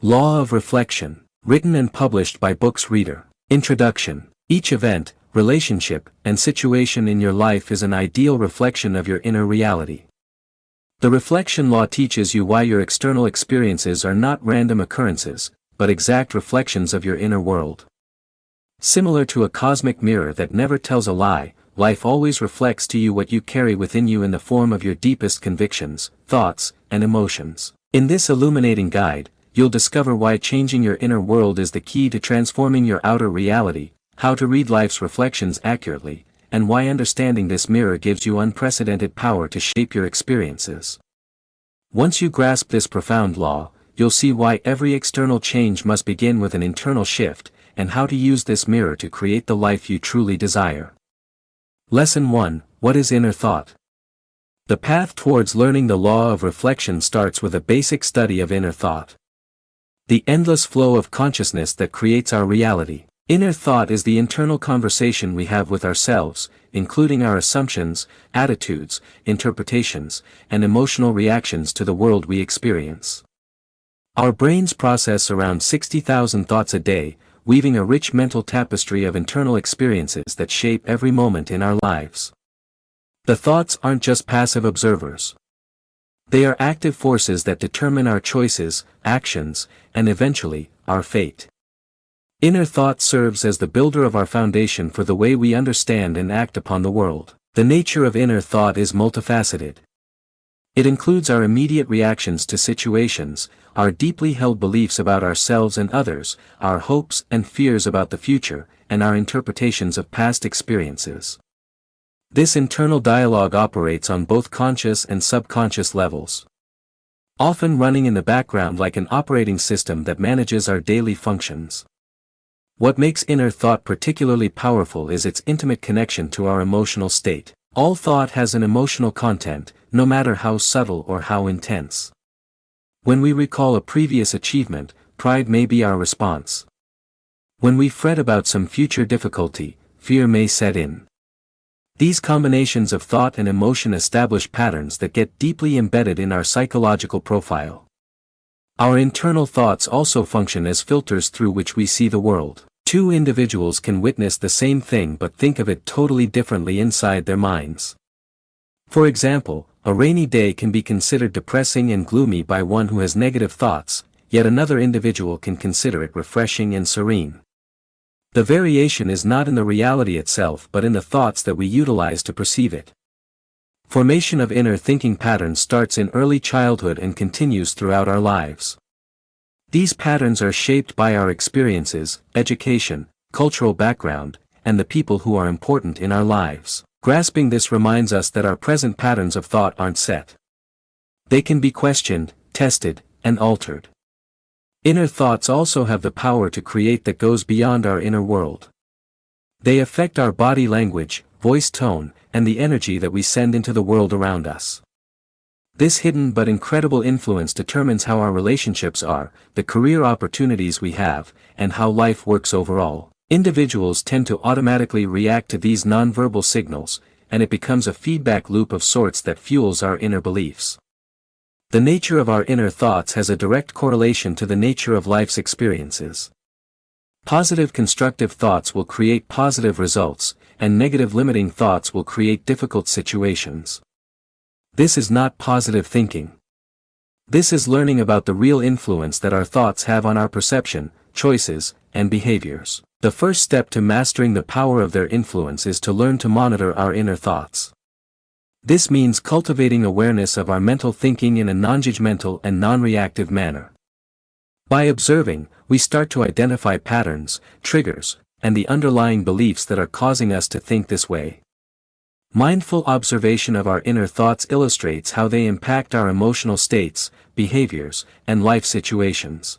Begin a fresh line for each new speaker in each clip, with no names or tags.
Law of Reflection, written and published by Books Reader. Introduction. Each event, relationship, and situation in your life is an ideal reflection of your inner reality. The reflection law teaches you why your external experiences are not random occurrences, but exact reflections of your inner world. Similar to a cosmic mirror that never tells a lie, life always reflects to you what you carry within you in the form of your deepest convictions, thoughts, and emotions. In this illuminating guide, you'll discover why changing your inner world is the key to transforming your outer reality, how to read life's reflections accurately, and why understanding this mirror gives you unprecedented power to shape your experiences. Once you grasp this profound law, you'll see why every external change must begin with an internal shift, and how to use this mirror to create the life you truly desire. Lesson 1. What is inner thought? The path towards learning the law of reflection starts with a basic study of inner thought. The endless flow of consciousness that creates our reality. Inner thought is the internal conversation we have with ourselves, including our assumptions, attitudes, interpretations, and emotional reactions to the world we experience. Our brains process around 60,000 thoughts a day, weaving a rich mental tapestry of internal experiences that shape every moment in our lives. The thoughts aren't just passive observers. They are active forces that determine our choices, actions, and eventually, our fate. Inner thought serves as the builder of our foundation for the way we understand and act upon the world. The nature of inner thought is multifaceted. It includes our immediate reactions to situations, our deeply held beliefs about ourselves and others, our hopes and fears about the future, and our interpretations of past experiences. This internal dialogue operates on both conscious and subconscious levels, often running in the background like an operating system that manages our daily functions. What makes inner thought particularly powerful is its intimate connection to our emotional state. All thought has an emotional content, no matter how subtle or how intense. When we recall a previous achievement, pride may be our response. When we fret about some future difficulty, fear may set in. These combinations of thought and emotion establish patterns that get deeply embedded in our psychological profile. Our internal thoughts also function as filters through which we see the world. Two individuals can witness the same thing but think of it totally differently inside their minds. For example, a rainy day can be considered depressing and gloomy by one who has negative thoughts, yet another individual can consider it refreshing and serene. The variation is not in the reality itself but in the thoughts that we utilize to perceive it. Formation of inner thinking patterns starts in early childhood and continues throughout our lives. These patterns are shaped by our experiences, education, cultural background, and the people who are important in our lives. Grasping this reminds us that our present patterns of thought aren't set. They can be questioned, tested, and altered. Inner thoughts also have the power to create that goes beyond our inner world. They affect our body language, voice tone, and the energy that we send into the world around us. This hidden but incredible influence determines how our relationships are, the career opportunities we have, and how life works overall. Individuals tend to automatically react to these nonverbal signals, and it becomes a feedback loop of sorts that fuels our inner beliefs. The nature of our inner thoughts has a direct correlation to the nature of life's experiences. Positive constructive thoughts will create positive results, and negative limiting thoughts will create difficult situations. This is not positive thinking. This is learning about the real influence that our thoughts have on our perception, choices, and behaviors. The first step to mastering the power of their influence is to learn to monitor our inner thoughts. This means cultivating awareness of our mental thinking in a non-judgmental and non-reactive manner. By observing, we start to identify patterns, triggers, and the underlying beliefs that are causing us to think this way. Mindful observation of our inner thoughts illustrates how they impact our emotional states, behaviors, and life situations.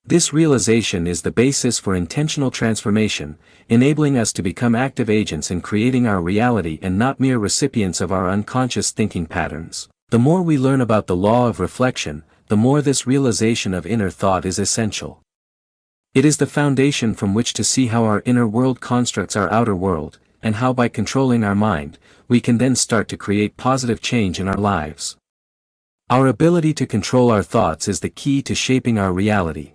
This realization is the basis for intentional transformation, enabling us to become active agents in creating our reality and not mere recipients of our unconscious thinking patterns. The more we learn about the law of reflection, the more this realization of inner thought is essential. It is the foundation from which to see how our inner world constructs our outer world, and how by controlling our mind, we can then start to create positive change in our lives. Our ability to control our thoughts is the key to shaping our reality.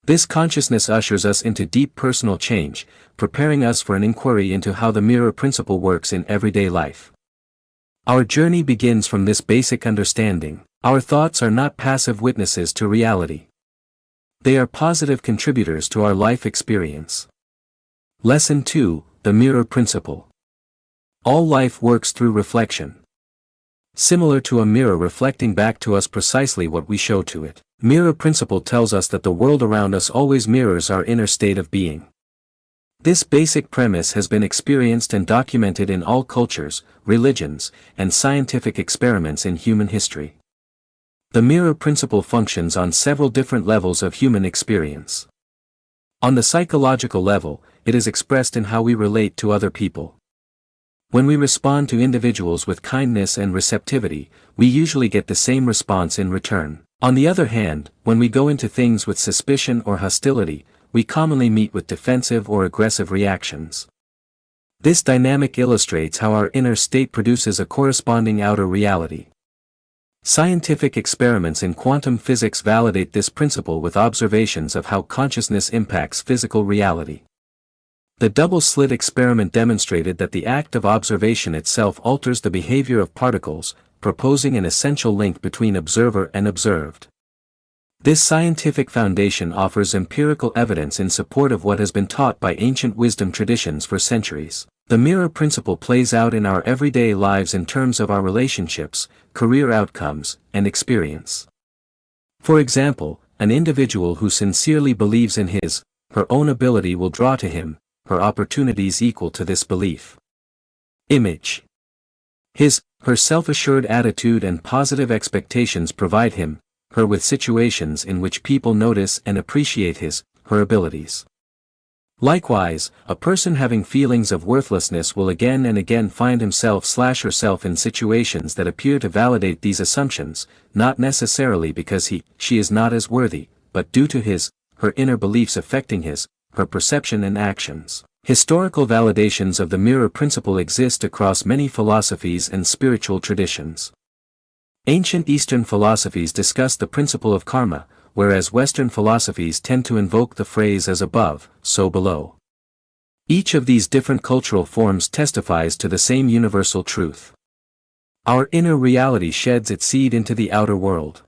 This consciousness ushers us into deep personal change, preparing us for an inquiry into how the mirror principle works in everyday life. Our journey begins from this basic understanding: our thoughts are not passive witnesses to reality. They are positive contributors to our life experience. Lesson 2: The Mirror Principle. All life works through reflection. Similar to a mirror reflecting back to us precisely what we show to it, mirror principle tells us that the world around us always mirrors our inner state of being. This basic premise has been experienced and documented in all cultures, religions, and scientific experiments in human history. The mirror principle functions on several different levels of human experience. On the psychological level, it is expressed in how we relate to other people. When we respond to individuals with kindness and receptivity, we usually get the same response in return. On the other hand, when we go into things with suspicion or hostility, we commonly meet with defensive or aggressive reactions. This dynamic illustrates how our inner state produces a corresponding outer reality. Scientific experiments in quantum physics validate this principle with observations of how consciousness impacts physical reality. The double-slit experiment demonstrated that the act of observation itself alters the behavior of particles, proposing an essential link between observer and observed. This scientific foundation offers empirical evidence in support of what has been taught by ancient wisdom traditions for centuries. The mirror principle plays out in our everyday lives in terms of our relationships, career outcomes, and experience. For example, an individual who sincerely believes in her own ability will draw to him her opportunities equal to this belief. Image. Her self-assured attitude and positive expectations provide her with situations in which people notice and appreciate her abilities. Likewise, a person having feelings of worthlessness will again and again find himself/herself in situations that appear to validate these assumptions, not necessarily because she is not as worthy, but due to her inner beliefs affecting her perception and actions. Historical validations of the mirror principle exist across many philosophies and spiritual traditions. Ancient Eastern philosophies discuss the principle of karma, whereas Western philosophies tend to invoke the phrase as above, so below. Each of these different cultural forms testifies to the same universal truth. Our inner reality sheds its seed into the outer world.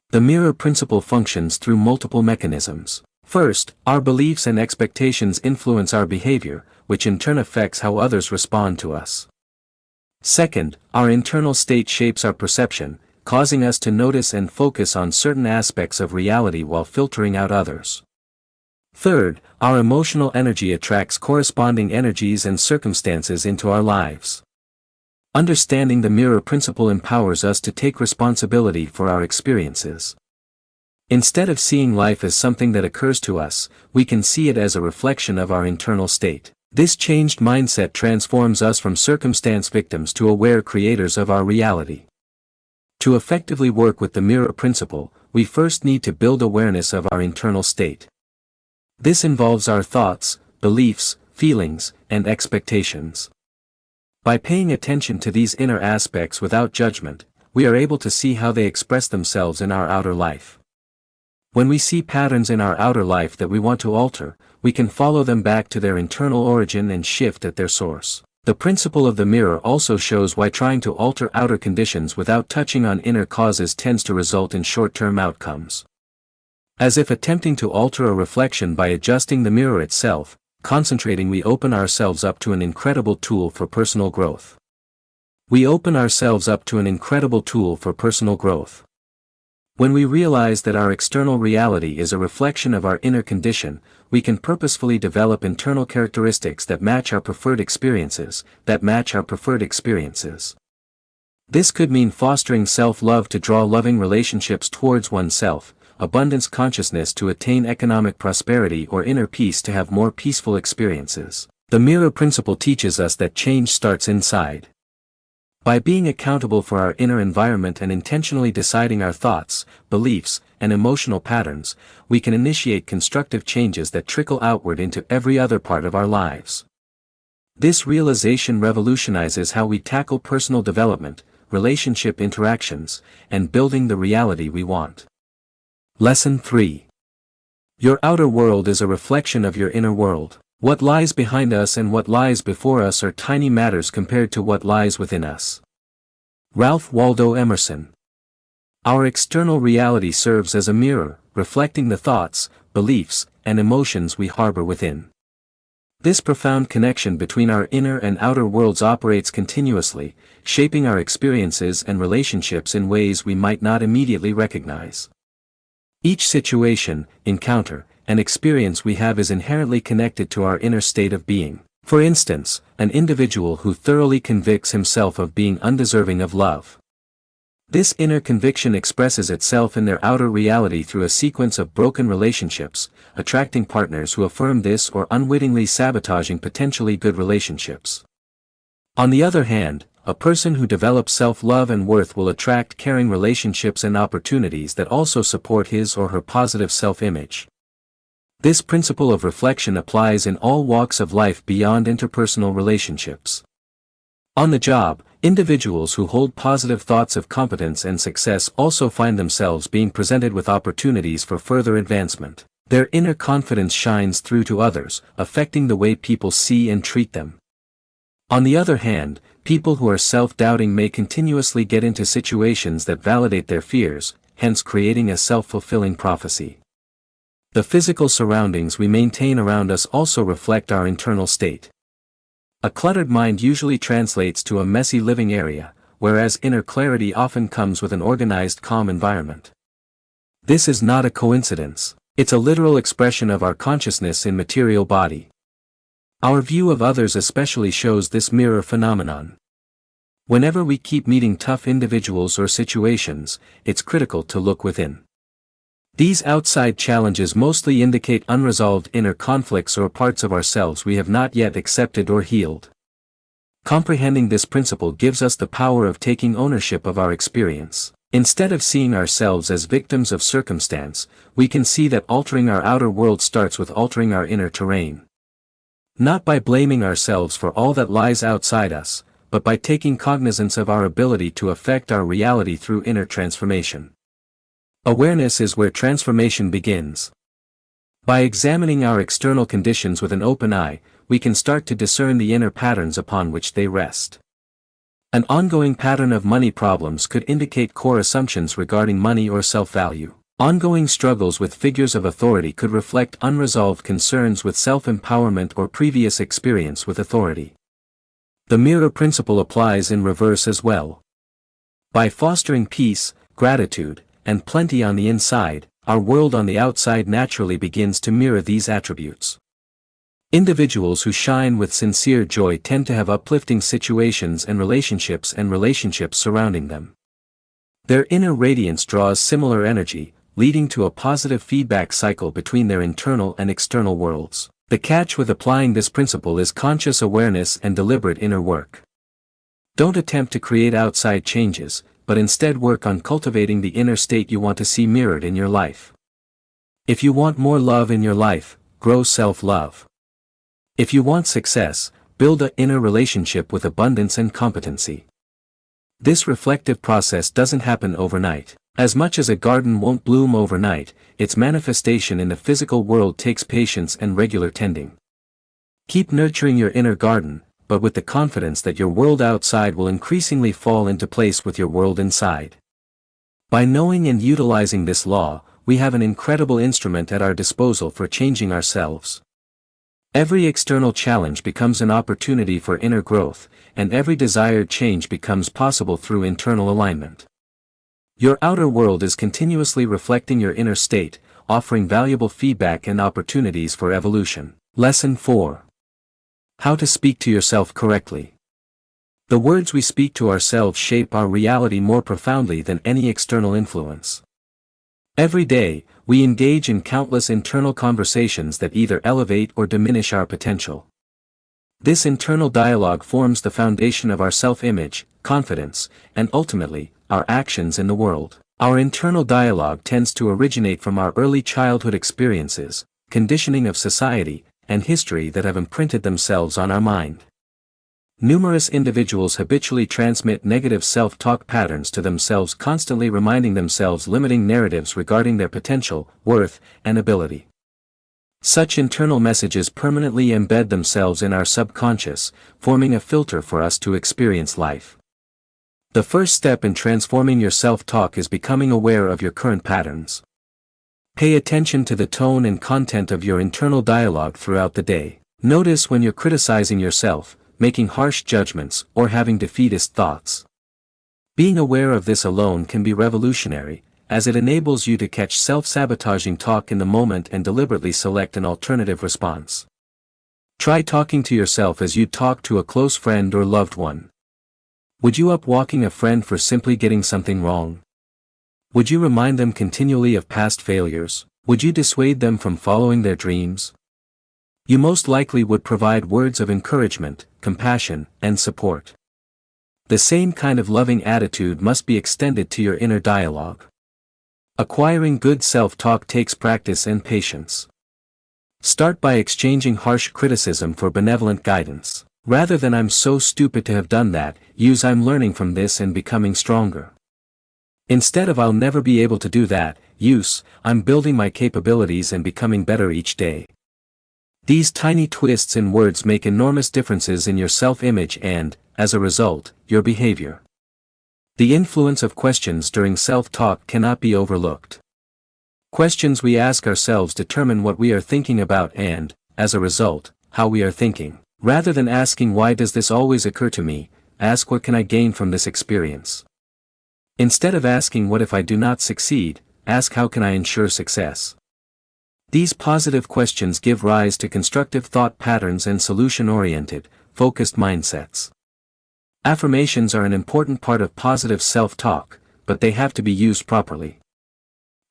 The mirror principle functions through multiple mechanisms. First, our beliefs and expectations influence our behavior, which in turn affects how others respond to us. Second, our internal state shapes our perception, causing us to notice and focus on certain aspects of reality while filtering out others. Third, our emotional energy attracts corresponding energies and circumstances into our lives. Understanding the mirror principle empowers us to take responsibility for our experiences. Instead of seeing life as something that occurs to us, we can see it as a reflection of our internal state. This changed mindset transforms us from circumstance victims to aware creators of our reality. To effectively work with the mirror principle, we first need to build awareness of our internal state. This involves our thoughts, beliefs, feelings, and expectations. By paying attention to these inner aspects without judgment, we are able to see how they express themselves in our outer life. When we see patterns in our outer life that we want to alter, we can follow them back to their internal origin and shift at their source. The principle of the mirror also shows why trying to alter outer conditions without touching on inner causes tends to result in short-term outcomes. As if attempting to alter a reflection by adjusting the mirror itself, concentrating, we open ourselves up to an incredible tool for personal growth. When we realize that our external reality is a reflection of our inner condition, we can purposefully develop internal characteristics that match our preferred experiences. This could mean fostering self-love to draw loving relationships towards oneself, abundance consciousness to attain economic prosperity, or inner peace to have more peaceful experiences. The mirror principle teaches us that change starts inside. By being accountable for our inner environment and intentionally deciding our thoughts, beliefs, and emotional patterns, we can initiate constructive changes that trickle outward into every other part of our lives. This realization revolutionizes how we tackle personal development, relationship interactions, and building the reality we want. Lesson 3. Your outer world is a reflection of your inner world. What lies behind us and what lies before us are tiny matters compared to what lies within us. Ralph Waldo Emerson. Our external reality serves as a mirror, reflecting the thoughts, beliefs, and emotions we harbor within. This profound connection between our inner and outer worlds operates continuously, shaping our experiences and relationships in ways we might not immediately recognize. Each situation, encounter, and experience we have is inherently connected to our inner state of being. For instance, an individual who thoroughly convicts himself of being undeserving of love. This inner conviction expresses itself in their outer reality through a sequence of broken relationships, attracting partners who affirm this or unwittingly sabotaging potentially good relationships. On the other hand, a person who develops self-love and worth will attract caring relationships and opportunities that also support his or her positive self-image. This principle of reflection applies in all walks of life beyond interpersonal relationships. On the job, individuals who hold positive thoughts of competence and success also find themselves being presented with opportunities for further advancement. Their inner confidence shines through to others, affecting the way people see and treat them. On the other hand, people who are self-doubting may continuously get into situations that validate their fears, hence creating a self-fulfilling prophecy. The physical surroundings we maintain around us also reflect our internal state. A cluttered mind usually translates to a messy living area, whereas inner clarity often comes with an organized, calm environment. This is not a coincidence. It's a literal expression of our consciousness in material body. Our view of others especially shows this mirror phenomenon. Whenever we keep meeting tough individuals or situations, it's critical to look within. These outside challenges mostly indicate unresolved inner conflicts or parts of ourselves we have not yet accepted or healed. Comprehending this principle gives us the power of taking ownership of our experience. Instead of seeing ourselves as victims of circumstance, we can see that altering our outer world starts with altering our inner terrain. Not by blaming ourselves for all that lies outside us, but by taking cognizance of our ability to affect our reality through inner transformation. Awareness is where transformation begins. By examining our external conditions with an open eye, we can start to discern the inner patterns upon which they rest. An ongoing pattern of money problems could indicate core assumptions regarding money or self-value. Ongoing struggles with figures of authority could reflect unresolved concerns with self-empowerment or previous experience with authority. The mirror principle applies in reverse as well. By fostering peace, gratitude, and plenty on the inside, our world on the outside naturally begins to mirror these attributes. Individuals who shine with sincere joy tend to have uplifting situations and relationships surrounding them. Their inner radiance draws similar energy, leading to a positive feedback cycle between their internal and external worlds. The catch with applying this principle is conscious awareness and deliberate inner work. Don't attempt to create outside changes, but instead work on cultivating the inner state you want to see mirrored in your life. If you want more love in your life, grow self-love. If you want success, build an inner relationship with abundance and competency. This reflective process doesn't happen overnight. As much as a garden won't bloom overnight, its manifestation in the physical world takes patience and regular tending. Keep nurturing your inner garden, but with the confidence that your world outside will increasingly fall into place with your world inside. By knowing and utilizing this law, we have an incredible instrument at our disposal for changing ourselves. Every external challenge becomes an opportunity for inner growth, and every desired change becomes possible through internal alignment. Your outer world is continuously reflecting your inner state, offering valuable feedback and opportunities for evolution. Lesson 4. How to speak to yourself correctly. The words we speak to ourselves shape our reality more profoundly than any external influence. Every day, we engage in countless internal conversations that either elevate or diminish our potential. This internal dialogue forms the foundation of our self-image, confidence, and ultimately, our actions in the world. Our internal dialogue tends to originate from our early childhood experiences, conditioning of society, and history that have imprinted themselves on our mind. Numerous individuals habitually transmit negative self-talk patterns to themselves, constantly reminding themselves limiting narratives regarding their potential, worth, and ability. Such internal messages permanently embed themselves in our subconscious, forming a filter for us to experience life. The first step in transforming your self-talk is becoming aware of your current patterns. Pay attention to the tone and content of your internal dialogue throughout the day. Notice when you're criticizing yourself, making harsh judgments, or having defeatist thoughts. Being aware of this alone can be revolutionary, as it enables you to catch self-sabotaging talk in the moment and deliberately select an alternative response. Try talking to yourself as you'd talk to a close friend or loved one. Would you up-walking a friend for simply getting something wrong? Would you remind them continually of past failures? Would you dissuade them from following their dreams? You most likely would provide words of encouragement, compassion, and support. The same kind of loving attitude must be extended to your inner dialogue. Acquiring good self-talk takes practice and patience. Start by exchanging harsh criticism for benevolent guidance. Rather than "I'm so stupid to have done that," use "I'm learning from this and becoming stronger." Instead of "I'll never be able to do that," use "I'm building my capabilities and becoming better each day." These tiny twists in words make enormous differences in your self-image and, as a result, your behavior. The influence of questions during self-talk cannot be overlooked. Questions we ask ourselves determine what we are thinking about and, as a result, how we are thinking. Rather than asking "Why does this always occur to me?" ask "What can I gain from this experience?" Instead of asking "What if I do not succeed?" ask "How can I ensure success?" These positive questions give rise to constructive thought patterns and solution-oriented, focused mindsets. Affirmations are an important part of positive self-talk, but they have to be used properly.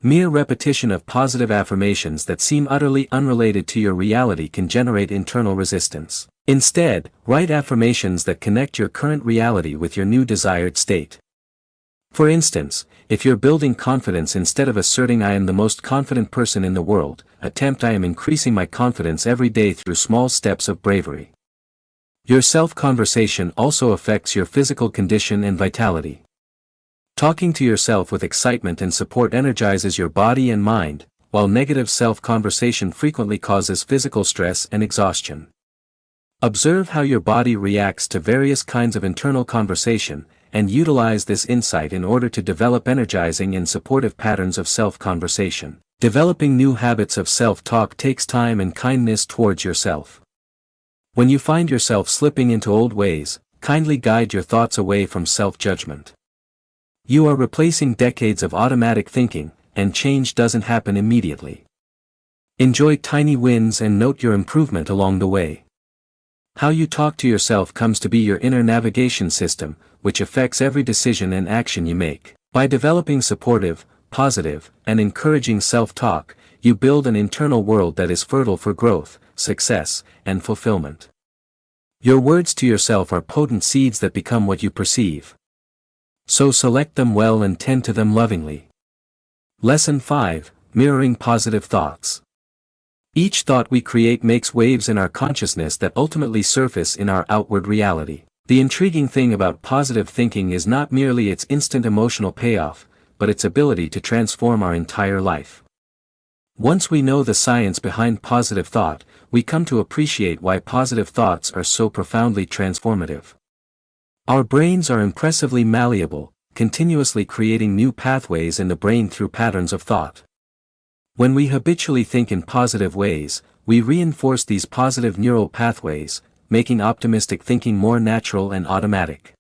Mere repetition of positive affirmations that seem utterly unrelated to your reality can generate internal resistance. Instead, write affirmations that connect your current reality with your new desired state. For instance, if you're building confidence, instead of asserting "I am the most confident person in the world," attempt "I am increasing my confidence every day through small steps of bravery." Your self-conversation also affects your physical condition and vitality. Talking to yourself with excitement and support energizes your body and mind, while negative self-conversation frequently causes physical stress and exhaustion. Observe how your body reacts to various kinds of internal conversation, and utilize this insight in order to develop energizing and supportive patterns of self-conversation. Developing new habits of self-talk takes time and kindness towards yourself. When you find yourself slipping into old ways, kindly guide your thoughts away from self-judgment. You are replacing decades of automatic thinking, and change doesn't happen immediately. Enjoy tiny wins and note your improvement along the way. How you talk to yourself comes to be your inner navigation system, which affects every decision and action you make. By developing supportive, positive, and encouraging self-talk, you build an internal world that is fertile for growth, success, and fulfillment. Your words to yourself are potent seeds that become what you perceive. So select them well and tend to them lovingly. Lesson 5: Mirroring positive thoughts. Each thought we create makes waves in our consciousness that ultimately surface in our outward reality. The intriguing thing about positive thinking is not merely its instant emotional payoff, but its ability to transform our entire life. Once we know the science behind positive thought, we come to appreciate why positive thoughts are so profoundly transformative. Our brains are impressively malleable, continuously creating new pathways in the brain through patterns of thought. When we habitually think in positive ways, we reinforce these positive neural pathways, making optimistic thinking more natural and automatic.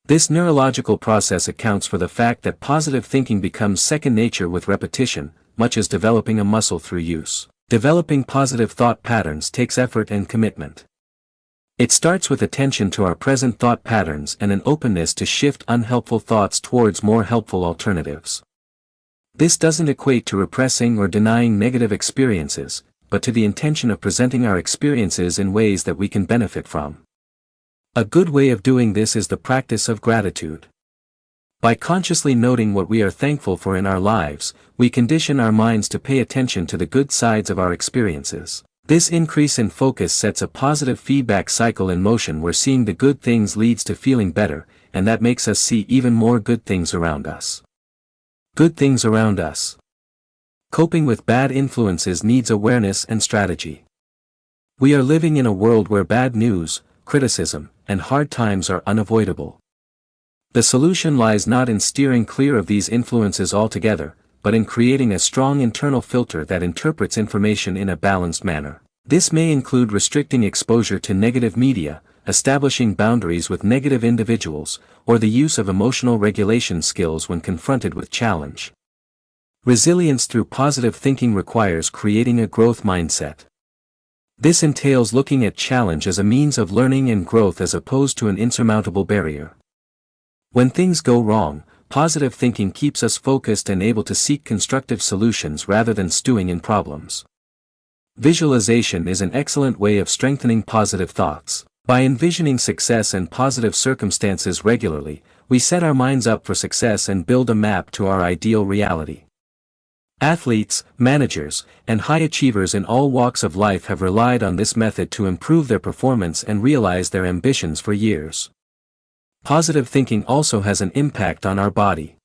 This neurological process accounts for the fact that positive thinking becomes second nature with repetition, much as developing a muscle through use. Developing positive thought patterns takes effort and commitment. It starts with attention to our present thought patterns and an openness to shift unhelpful thoughts towards more helpful alternatives. This doesn't equate to repressing or denying negative experiences, but to the intention of presenting our experiences in ways that we can benefit from. A good way of doing this is the practice of gratitude. By consciously noting what we are thankful for in our lives, we condition our minds to pay attention to the good sides of our experiences. This increase in focus sets a positive feedback cycle in motion where seeing the good things leads to feeling better, and that makes us see even more good things around us. Good things around us. Coping with bad influences needs awareness and strategy. We are living in a world where bad news, criticism, and hard times are unavoidable. The solution lies not in steering clear of these influences altogether, but in creating a strong internal filter that interprets information in a balanced manner. This may include restricting exposure to negative media, establishing boundaries with negative individuals, or the use of emotional regulation skills when confronted with challenge. Resilience through positive thinking requires creating a growth mindset. This entails looking at challenge as a means of learning and growth as opposed to an insurmountable barrier. When things go wrong, positive thinking keeps us focused and able to seek constructive solutions rather than stewing in problems. Visualization is an excellent way of strengthening positive thoughts. By envisioning success and positive circumstances regularly, we set our minds up for success and build a map to our ideal reality. Athletes, managers, and high achievers in all walks of life have relied on this method to improve their performance and realize their ambitions for years. Positive thinking also has an impact on our body.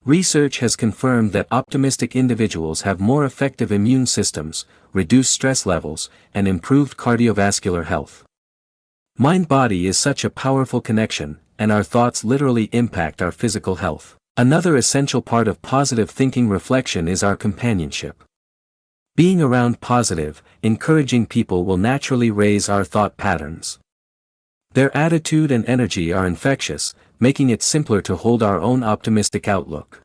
Research has confirmed that optimistic individuals have more effective immune systems, reduced stress levels, and improved cardiovascular health. Mind-body is such a powerful connection, and our thoughts literally impact our physical health. Another essential part of positive thinking reflection is our companionship. Being around positive, encouraging people will naturally raise our thought patterns. Their attitude and energy are infectious, making it simpler to hold our own optimistic outlook.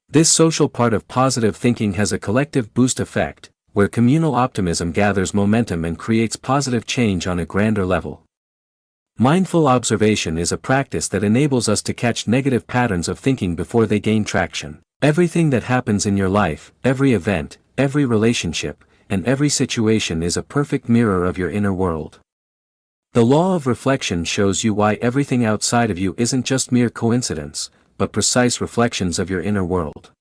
This social part of positive thinking has a collective boost effect, where communal optimism gathers momentum and creates positive change on a grander level. Mindful observation is a practice that enables us to catch negative patterns of thinking before they gain traction. Everything that happens in your life, every event, every relationship, and every situation is a perfect mirror of your inner world. The law of reflection shows you why everything outside of you isn't just mere coincidence, but precise reflections of your inner world.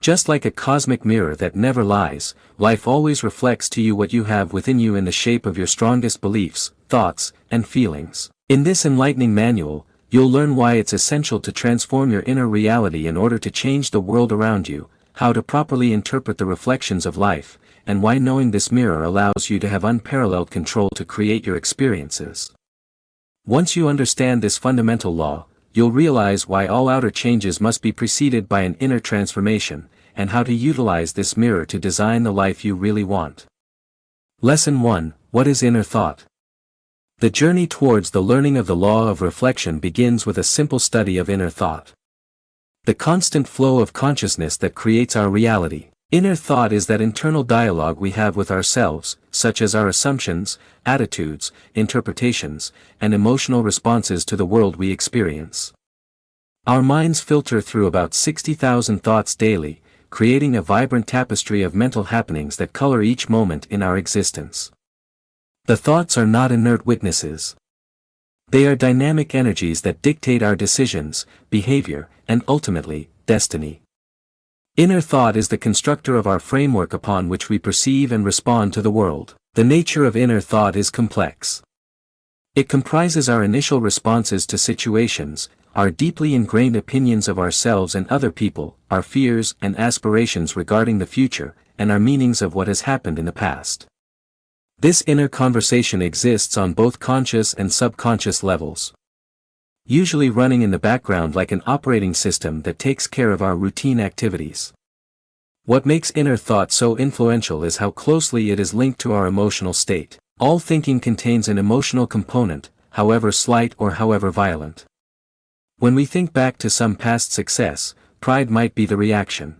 Just like a cosmic mirror that never lies, life always reflects to you what you have within you in the shape of your strongest beliefs, thoughts, and feelings. In this enlightening manual, you'll learn why it's essential to transform your inner reality in order to change the world around you, how to properly interpret the reflections of life, and why knowing this mirror allows you to have unparalleled control to create your experiences. Once you understand this fundamental law, you'll realize why all outer changes must be preceded by an inner transformation, and how to utilize this mirror to design the life you really want. Lesson 1: What is inner thought? The journey towards the learning of the law of reflection begins with a simple study of inner thought. The constant flow of consciousness that creates our reality. Inner thought is that internal dialogue we have with ourselves, such as our assumptions, attitudes, interpretations, and emotional responses to the world we experience. Our minds filter through about 60,000 thoughts daily, creating a vibrant tapestry of mental happenings that color each moment in our existence. The thoughts are not inert witnesses. They are dynamic energies that dictate our decisions, behavior, and ultimately, destiny. Inner thought is the constructor of our framework upon which we perceive and respond to the world. The nature of inner thought is complex. It comprises our initial responses to situations, our deeply ingrained opinions of ourselves and other people, our fears and aspirations regarding the future, and our meanings of what has happened in the past. This inner conversation exists on both conscious and subconscious levels, usually running in the background like an operating system that takes care of our routine activities. What makes inner thought so influential is how closely it is linked to our emotional state. All thinking contains an emotional component, however slight or however violent. When we think back to some past success, pride might be the reaction.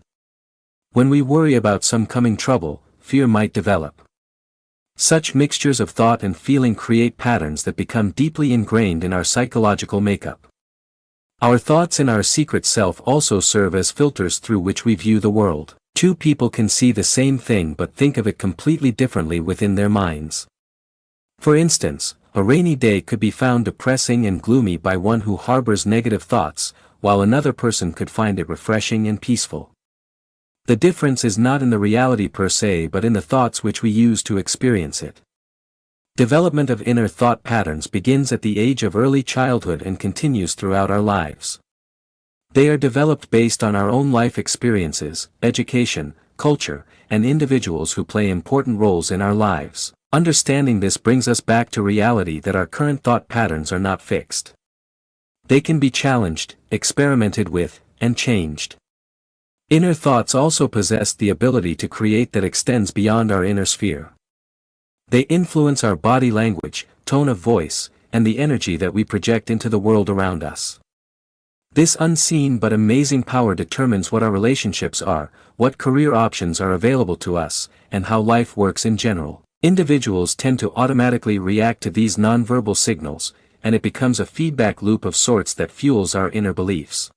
When we worry about some coming trouble, fear might develop. Such mixtures of thought and feeling create patterns that become deeply ingrained in our psychological makeup. Our thoughts and our secret self also serve as filters through which we view the world. Two people can see the same thing but think of it completely differently within their minds. For instance, a rainy day could be found depressing and gloomy by one who harbors negative thoughts, while another person could find it refreshing and peaceful. The difference is not in the reality per se but in the thoughts which we use to experience it. Development of inner thought patterns begins at the age of early childhood and continues throughout our lives. They are developed based on our own life experiences, education, culture, and individuals who play important roles in our lives. Understanding this brings us back to reality that our current thought patterns are not fixed. They can be challenged, experimented with, and changed. Inner thoughts also possess the ability to create that extends beyond our inner sphere. They influence our body language, tone of voice, and the energy that we project into the world around us. This unseen but amazing power determines what our relationships are, what career options are available to us, and how life works in general. Individuals tend to automatically react to these nonverbal signals, and it becomes a feedback loop of sorts that fuels our inner beliefs.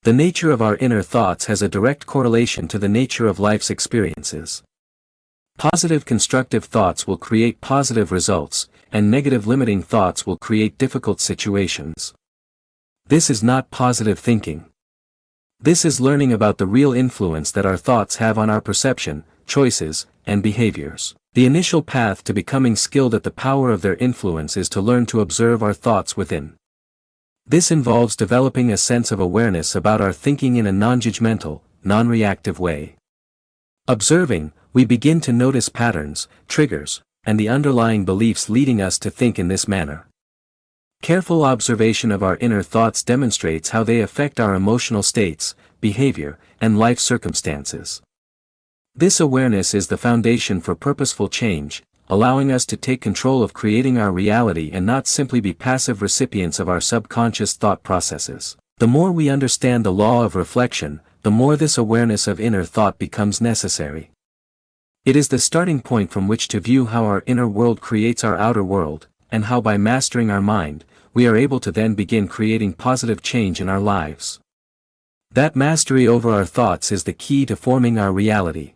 The nature of our inner thoughts has a direct correlation to the nature of life's experiences. Positive constructive thoughts will create positive results, and negative limiting thoughts will create difficult situations. This is not positive thinking. This is learning about the real influence that our thoughts have on our perception, choices, and behaviors. The initial path to becoming skilled at the power of their influence is to learn to observe our thoughts within. This involves developing a sense of awareness about our thinking in a non-judgmental, non-reactive way. Observing, we begin to notice patterns, triggers, and the underlying beliefs leading us to think in this manner. Careful observation of our inner thoughts demonstrates how they affect our emotional states, behavior, and life circumstances. This awareness is the foundation for purposeful change, allowing us to take control of creating our reality and not simply be passive recipients of our subconscious thought processes. The more we understand the law of reflection, the more this awareness of inner thought becomes necessary. It is the starting point from which to view how our inner world creates our outer world, and how by mastering our mind, we are able to then begin creating positive change in our lives. That mastery over our thoughts is the key to forming our reality.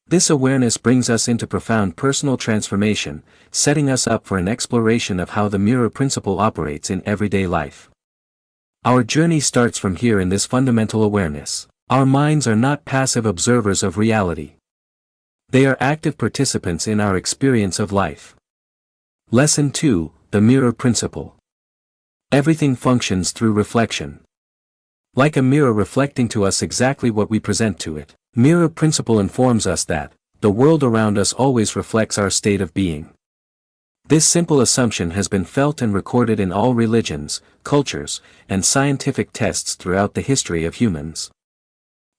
This awareness brings us into profound personal transformation, setting us up for an exploration of how the mirror principle operates in everyday life. Our journey starts from here in this fundamental awareness. Our minds are not passive observers of reality. They are active participants in our experience of life. Lesson 2, the mirror principle. Everything functions through reflection. Like a mirror reflecting to us exactly what we present to it, mirror principle informs us that the world around us always reflects our state of being. This simple assumption has been felt and recorded in all religions, cultures, and scientific tests throughout the history of humans.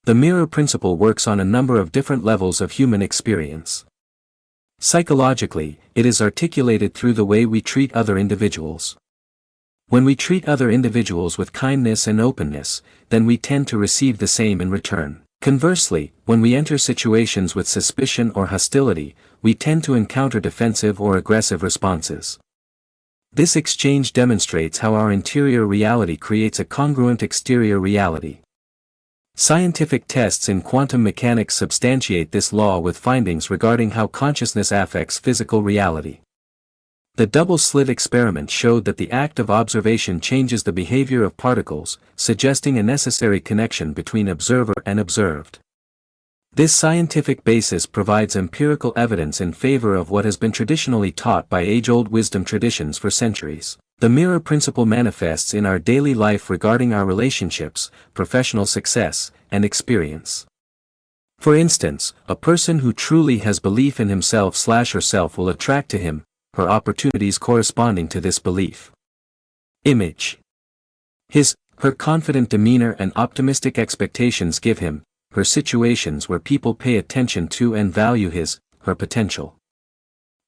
The mirror principle works on a number of different levels of human experience. Psychologically, it is articulated through the way we treat other individuals. When we treat other individuals with kindness and openness, then we tend to receive the same in return. Conversely, when we enter situations with suspicion or hostility, we tend to encounter defensive or aggressive responses. This exchange demonstrates how our interior reality creates a congruent exterior reality. Scientific tests in quantum mechanics substantiate this law with findings regarding how consciousness affects physical reality. The double-slit experiment showed that the act of observation changes the behavior of particles, suggesting a necessary connection between observer and observed. This scientific basis provides empirical evidence in favor of what has been traditionally taught by age-old wisdom traditions for centuries. The mirror principle manifests in our daily life regarding our relationships, professional success, and experience. For instance, a person who truly has belief in himself/herself will attract to him her opportunities corresponding to this belief. Image. Her confident demeanor and optimistic expectations give him her situations where people pay attention to and value her potential.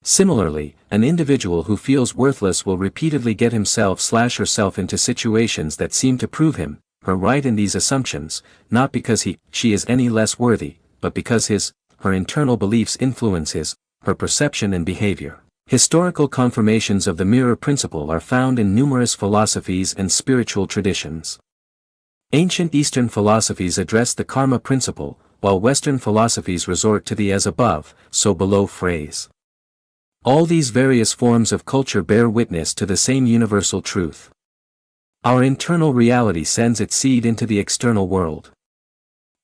Similarly, an individual who feels worthless will repeatedly get himself/herself into situations that seem to prove him her right in these assumptions, not because she is any less worthy, but because her internal beliefs influence her perception and behavior. Historical confirmations of the mirror principle are found in numerous philosophies and spiritual traditions. Ancient Eastern philosophies address the karma principle, while Western philosophies resort to the as above, so below phrase. All these various forms of culture bear witness to the same universal truth. Our internal reality sends its seed into the external world.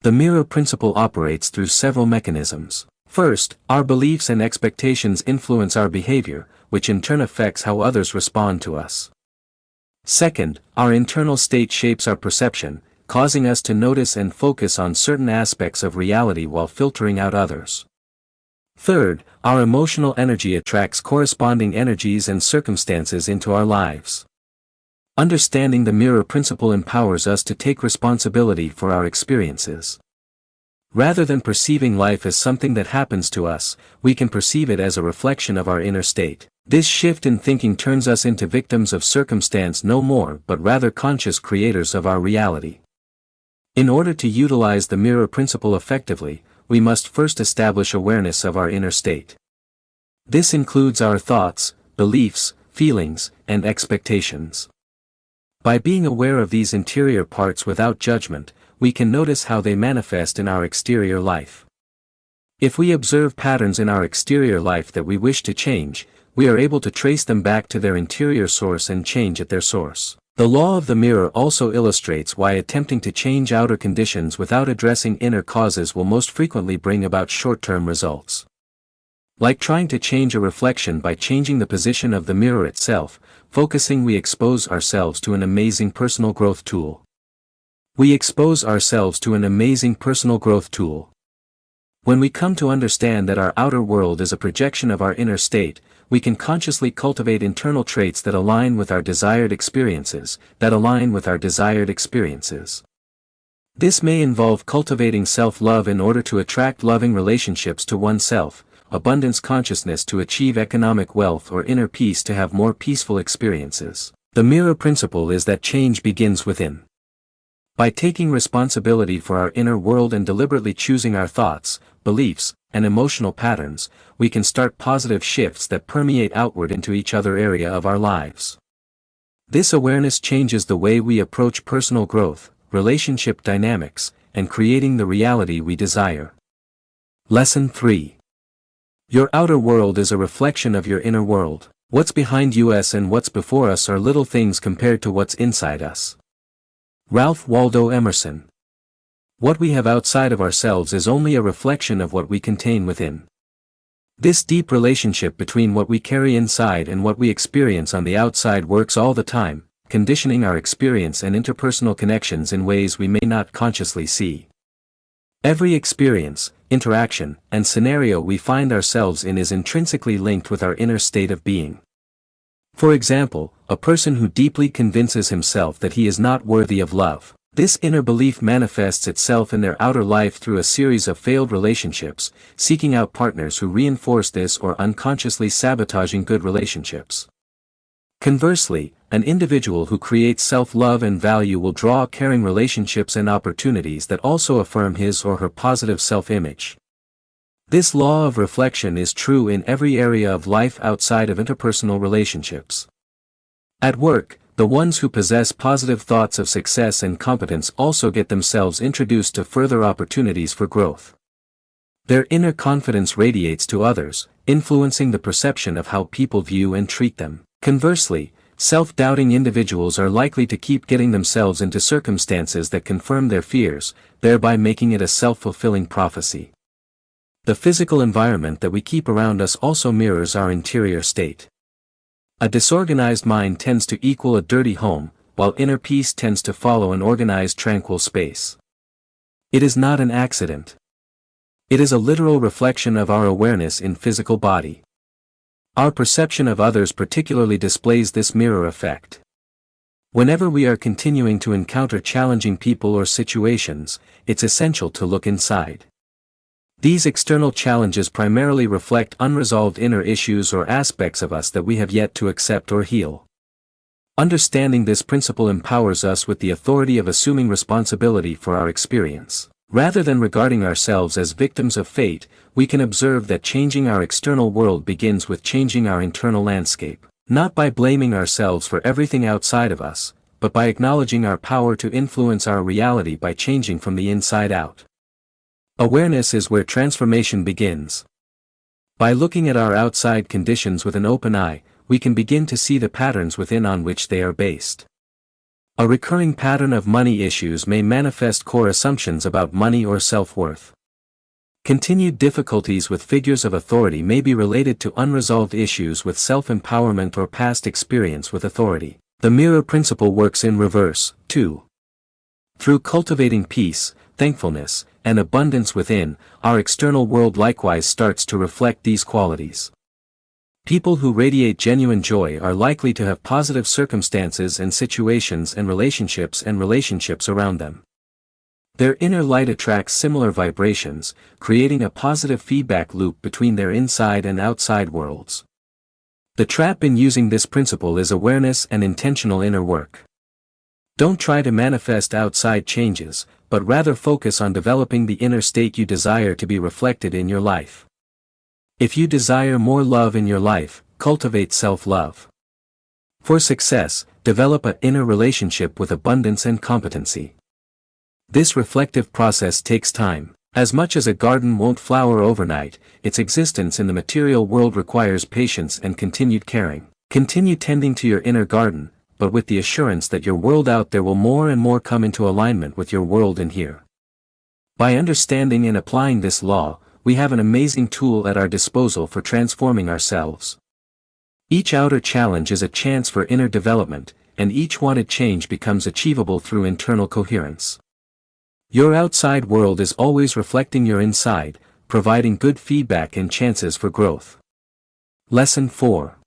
The mirror principle operates through several mechanisms. First, our beliefs and expectations influence our behavior, which in turn affects how others respond to us. Second, our internal state shapes our perception, causing us to notice and focus on certain aspects of reality while filtering out others. Third, our emotional energy attracts corresponding energies and circumstances into our lives. Understanding the mirror principle empowers us to take responsibility for our experiences. Rather than perceiving life as something that happens to us, we can perceive it as a reflection of our inner state. This shift in thinking turns us into victims of circumstance no more but rather conscious creators of our reality. In order to utilize the mirror principle effectively, we must first establish awareness of our inner state. This includes our thoughts, beliefs, feelings, and expectations. By being aware of these interior parts without judgment, we can notice how they manifest in our exterior life. If we observe patterns in our exterior life that we wish to change, we are able to trace them back to their interior source and change at their source. The law of the mirror also illustrates why attempting to change outer conditions without addressing inner causes will most frequently bring about short-term results. Like trying to change a reflection by changing the position of the mirror itself, we expose ourselves to an amazing personal growth tool. When we come to understand that our outer world is a projection of our inner state, we can consciously cultivate internal traits that align with our desired experiences. This may involve cultivating self-love in order to attract loving relationships to oneself, abundance consciousness to achieve economic wealth, or inner peace to have more peaceful experiences. The mirror principle is that change begins within. By taking responsibility for our inner world and deliberately choosing our thoughts, beliefs, and emotional patterns, we can start positive shifts that permeate outward into each other area of our lives. This awareness changes the way we approach personal growth, relationship dynamics, and creating the reality we desire. Lesson 3. Your outer world is a reflection of your inner world. What's behind us and what's before us are little things compared to what's inside us. Ralph Waldo Emerson. What we have outside of ourselves is only a reflection of what we contain within. This deep relationship between what we carry inside and what we experience on the outside works all the time, conditioning our experience and interpersonal connections in ways we may not consciously see. Every experience, interaction, and scenario we find ourselves in is intrinsically linked with our inner state of being. For example, a person who deeply convinces himself that he is not worthy of love. This inner belief manifests itself in their outer life through a series of failed relationships, seeking out partners who reinforce this or unconsciously sabotaging good relationships. Conversely, an individual who creates self-love and value will draw caring relationships and opportunities that also affirm his or her positive self-image. This law of reflection is true in every area of life outside of interpersonal relationships. At work, the ones who possess positive thoughts of success and competence also get themselves introduced to further opportunities for growth. Their inner confidence radiates to others, influencing the perception of how people view and treat them. Conversely, self-doubting individuals are likely to keep getting themselves into circumstances that confirm their fears, thereby making it a self-fulfilling prophecy. The physical environment that we keep around us also mirrors our interior state. A disorganized mind tends to equal a dirty home, while inner peace tends to follow an organized tranquil space. It is not an accident. It is a literal reflection of our awareness in physical body. Our perception of others particularly displays this mirror effect. Whenever we are continuing to encounter challenging people or situations, it's essential to look inside. These external challenges primarily reflect unresolved inner issues or aspects of us that we have yet to accept or heal. Understanding this principle empowers us with the authority of assuming responsibility for our experience. Rather than regarding ourselves as victims of fate, we can observe that changing our external world begins with changing our internal landscape, not by blaming ourselves for everything outside of us, but by acknowledging our power to influence our reality by changing from the inside out. Awareness is where transformation begins. By looking at our outside conditions with an open eye, we can begin to see the patterns within on which they are based. A recurring pattern of money issues may manifest core assumptions about money or self-worth. Continued difficulties with figures of authority may be related to unresolved issues with self-empowerment or past experience with authority. The mirror principle works in reverse, too. Through cultivating peace, thankfulness, and abundance within, our external world likewise starts to reflect these qualities. People who radiate genuine joy are likely to have positive circumstances and situations and relationships around them. Their inner light attracts similar vibrations, creating a positive feedback loop between their inside and outside worlds. The trap in using this principle is awareness and intentional inner work. Don't try to manifest outside changes, but rather focus on developing the inner state you desire to be reflected in your life. If you desire more love in your life, cultivate self-love. For success, develop an inner relationship with abundance and competency. This reflective process takes time. As much as a garden won't flower overnight, its existence in the material world requires patience and continued caring. Continue tending to your inner garden, but with the assurance that your world out there will more and more come into alignment with your world in here. By understanding and applying this law, we have an amazing tool at our disposal for transforming ourselves. Each outer challenge is a chance for inner development, and each wanted change becomes achievable through internal coherence. Your outside world is always reflecting your inside, providing good feedback and chances for growth. Lesson 4.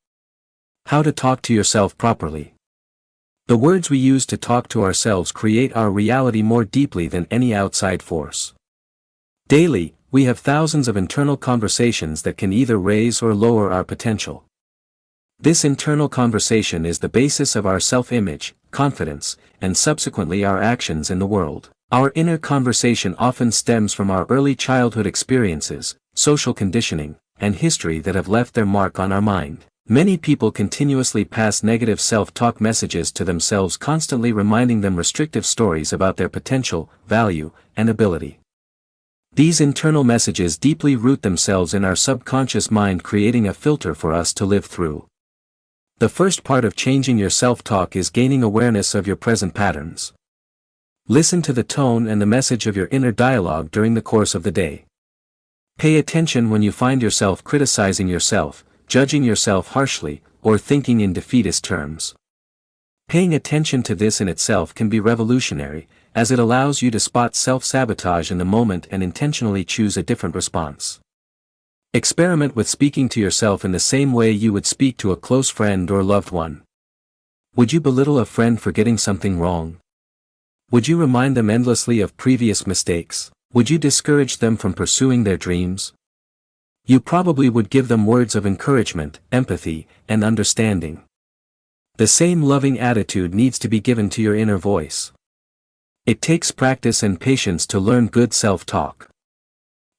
How to talk to yourself properly. The words we use to talk to ourselves create our reality more deeply than any outside force. Daily, we have thousands of internal conversations that can either raise or lower our potential. This internal conversation is the basis of our self-image, confidence, and subsequently our actions in the world. Our inner conversation often stems from our early childhood experiences, social conditioning, and history that have left their mark on our mind. Many people continuously pass negative self-talk messages to themselves, constantly reminding them restrictive stories about their potential, value, and ability. These internal messages deeply root themselves in our subconscious mind, creating a filter for us to live through. The first part of changing your self-talk is gaining awareness of your present patterns. Listen to the tone and the message of your inner dialogue during the course of the day. Pay attention when you find yourself criticizing yourself, judging yourself harshly, or thinking in defeatist terms. Paying attention to this in itself can be revolutionary, as it allows you to spot self-sabotage in the moment and intentionally choose a different response. Experiment with speaking to yourself in the same way you would speak to a close friend or loved one. Would you belittle a friend for getting something wrong? Would you remind them endlessly of previous mistakes? Would you discourage them from pursuing their dreams? You probably would give them words of encouragement, empathy, and understanding. The same loving attitude needs to be given to your inner voice. It takes practice and patience to learn good self-talk.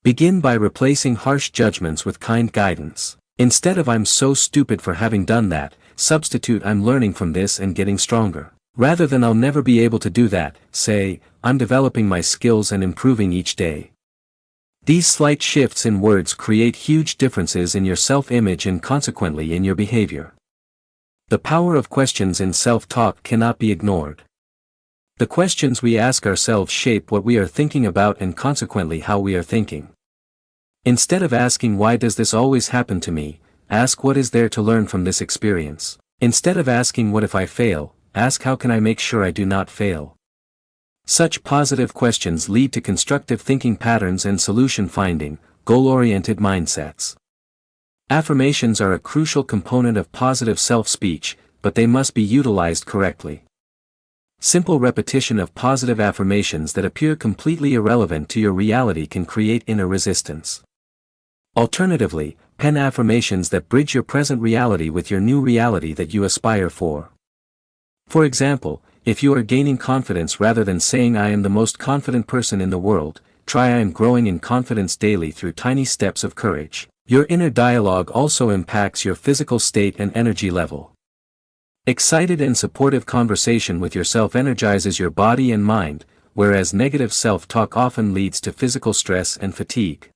Begin by replacing harsh judgments with kind guidance. Instead of "I'm so stupid for having done that," substitute "I'm learning from this and getting stronger." Rather than "I'll never be able to do that," say, "I'm developing my skills and improving each day." These slight shifts in words create huge differences in your self-image and consequently in your behavior. The power of questions in self-talk cannot be ignored. The questions we ask ourselves shape what we are thinking about and consequently how we are thinking. Instead of asking "Why does this always happen to me?" ask "What is there to learn from this experience?" Instead of asking "What if I fail?" ask "How can I make sure I do not fail?" Such positive questions lead to constructive thinking patterns and solution-finding, goal-oriented mindsets. Affirmations are a crucial component of positive self-speech, but they must be utilized correctly. Simple repetition of positive affirmations that appear completely irrelevant to your reality can create inner resistance. Alternatively, pen affirmations that bridge your present reality with your new reality that you aspire for. For example, if you are gaining confidence, rather than saying "I am the most confident person in the world," try "I am growing in confidence daily through tiny steps of courage." Your inner dialogue also impacts your physical state and energy level. Excited and supportive conversation with yourself energizes your body and mind, whereas negative self-talk often leads to physical stress and fatigue.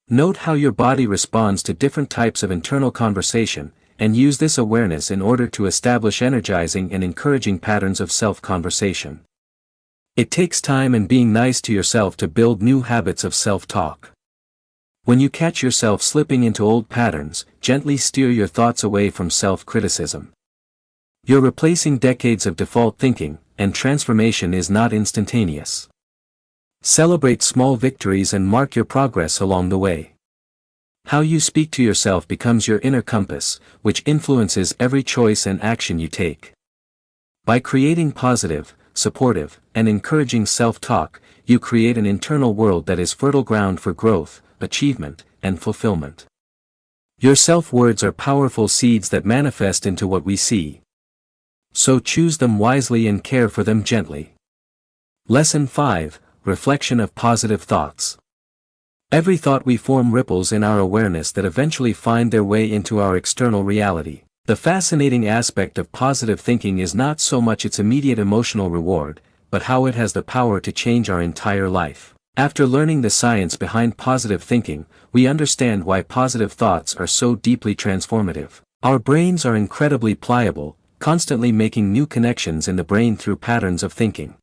Note how your body responds to different types of internal conversation, and use this awareness in order to establish energizing and encouraging patterns of self-conversation. It takes time and being nice to yourself to build new habits of self-talk. When you catch yourself slipping into old patterns, gently steer your thoughts away from self-criticism. You're replacing decades of default thinking, and transformation is not instantaneous. Celebrate small victories and mark your progress along the way. How you speak to yourself becomes your inner compass, which influences every choice and action you take. By creating positive, supportive, and encouraging self-talk, you create an internal world that is fertile ground for growth, achievement, and fulfillment. Your self-words are powerful seeds that manifest into what we see. So choose them wisely and care for them gently. Lesson 5: Reflection of Positive Thoughts. Every thought we form ripples in our awareness that eventually find their way into our external reality. The fascinating aspect of positive thinking is not so much its immediate emotional reward, but how it has the power to change our entire life. After learning the science behind positive thinking, we understand why positive thoughts are so deeply transformative. Our brains are incredibly pliable, constantly making new connections in the brain through patterns of thinking.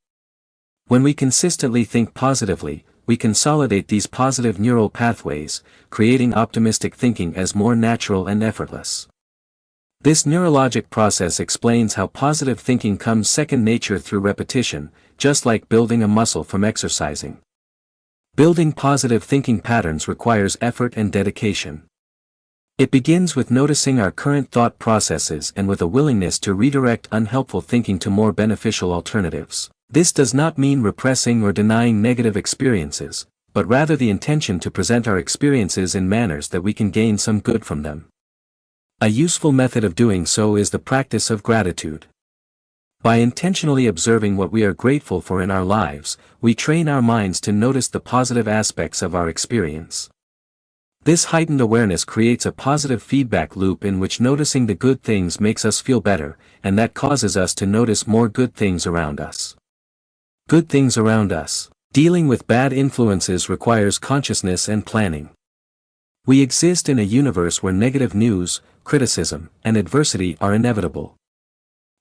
When we consistently think positively, we consolidate these positive neural pathways, creating optimistic thinking as more natural and effortless. This neurologic process explains how positive thinking comes second nature through repetition, just like building a muscle from exercising. Building positive thinking patterns requires effort and dedication. It begins with noticing our current thought processes and with a willingness to redirect unhelpful thinking to more beneficial alternatives. This does not mean repressing or denying negative experiences, but rather the intention to present our experiences in manners that we can gain some good from them. A useful method of doing so is the practice of gratitude. By intentionally observing what we are grateful for in our lives, we train our minds to notice the positive aspects of our experience. This heightened awareness creates a positive feedback loop in which noticing the good things makes us feel better, and that causes us to notice more good things around us. Good things around us. Dealing with bad influences requires consciousness and planning. We exist in a universe where negative news, criticism, and adversity are inevitable.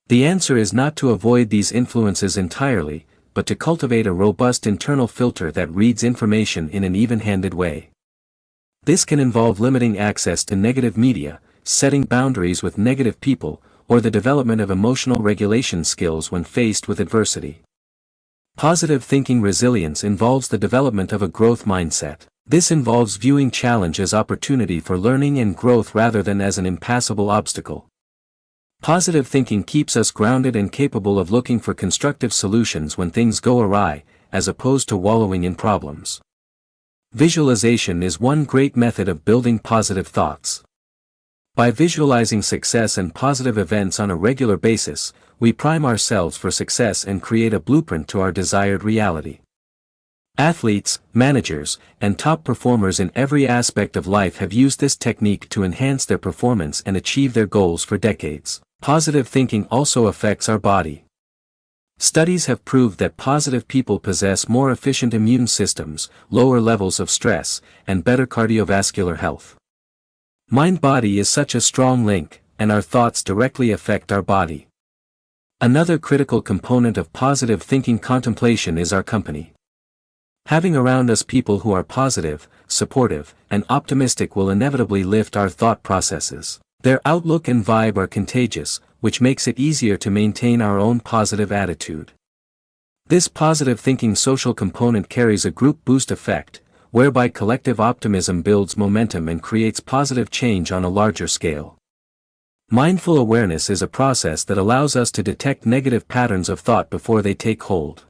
The answer is not to avoid these influences entirely, but to cultivate a robust internal filter that reads information in an even-handed way. This can involve limiting access to negative media, setting boundaries with negative people, or the development of emotional regulation skills when faced with adversity. Positive thinking resilience involves the development of a growth mindset. This involves viewing challenge as opportunity for learning and growth rather than as an impassable obstacle. Positive thinking keeps us grounded and capable of looking for constructive solutions when things go awry, as opposed to wallowing in problems. Visualization is one great method of building positive thoughts. By visualizing success and positive events on a regular basis, we prime ourselves for success and create a blueprint to our desired reality. Athletes, managers, and top performers in every aspect of life have used this technique to enhance their performance and achieve their goals for decades. Positive thinking also affects our body. Studies have proved that positive people possess more efficient immune systems, lower levels of stress, and better cardiovascular health. Mind-body is such a strong link, and our thoughts directly affect our body. Another critical component of positive thinking contemplation is our company. Having around us people who are positive, supportive, and optimistic will inevitably lift our thought processes. Their outlook and vibe are contagious, which makes it easier to maintain our own positive attitude. This positive thinking social component carries a group boost effect, whereby collective optimism builds momentum and creates positive change on a larger scale. Mindful awareness is a process that allows us to detect negative patterns of thought before they take hold.